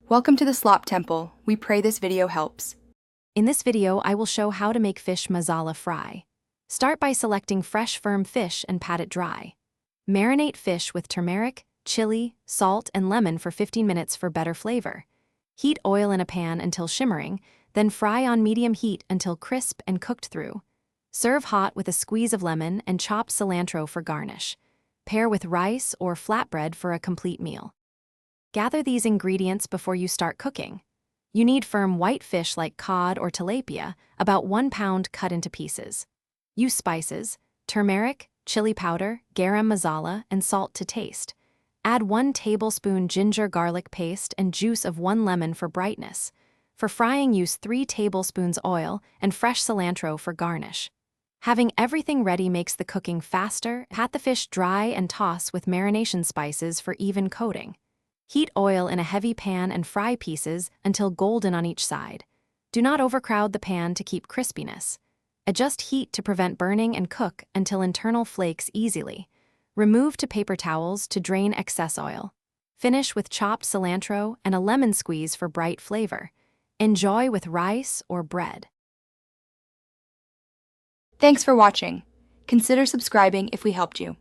Welcome to the Slop Temple. We pray this video helps. In this video, I will show how to make fish masala fry. Start by selecting fresh, firm fish and pat it dry. Marinate fish with turmeric, chili, salt, and lemon for 15 minutes for better flavor. Heat oil in a pan until shimmering, then fry on medium heat until crisp and cooked through. Serve hot with a squeeze of lemon and chopped cilantro for garnish. Pair with rice or flatbread for a complete meal. Gather these ingredients before you start cooking. You need firm white fish like cod or tilapia, about 1 pound cut into pieces. Use spices, turmeric, chili powder, garam masala, and salt to taste. Add 1 tablespoon ginger garlic paste and juice of 1 lemon for brightness. For frying, use 3 tablespoons oil and fresh cilantro for garnish. Having everything ready makes the cooking faster. Pat the fish dry and toss with marination spices for even coating. Heat oil in a heavy pan and fry pieces until golden on each side. Do not overcrowd the pan to keep crispiness. Adjust heat to prevent burning and cook until internal flakes easily. Remove to paper towels to drain excess oil. Finish with chopped cilantro and a lemon squeeze for bright flavor. Enjoy with rice or bread. Thanks for watching. Consider subscribing if we helped you.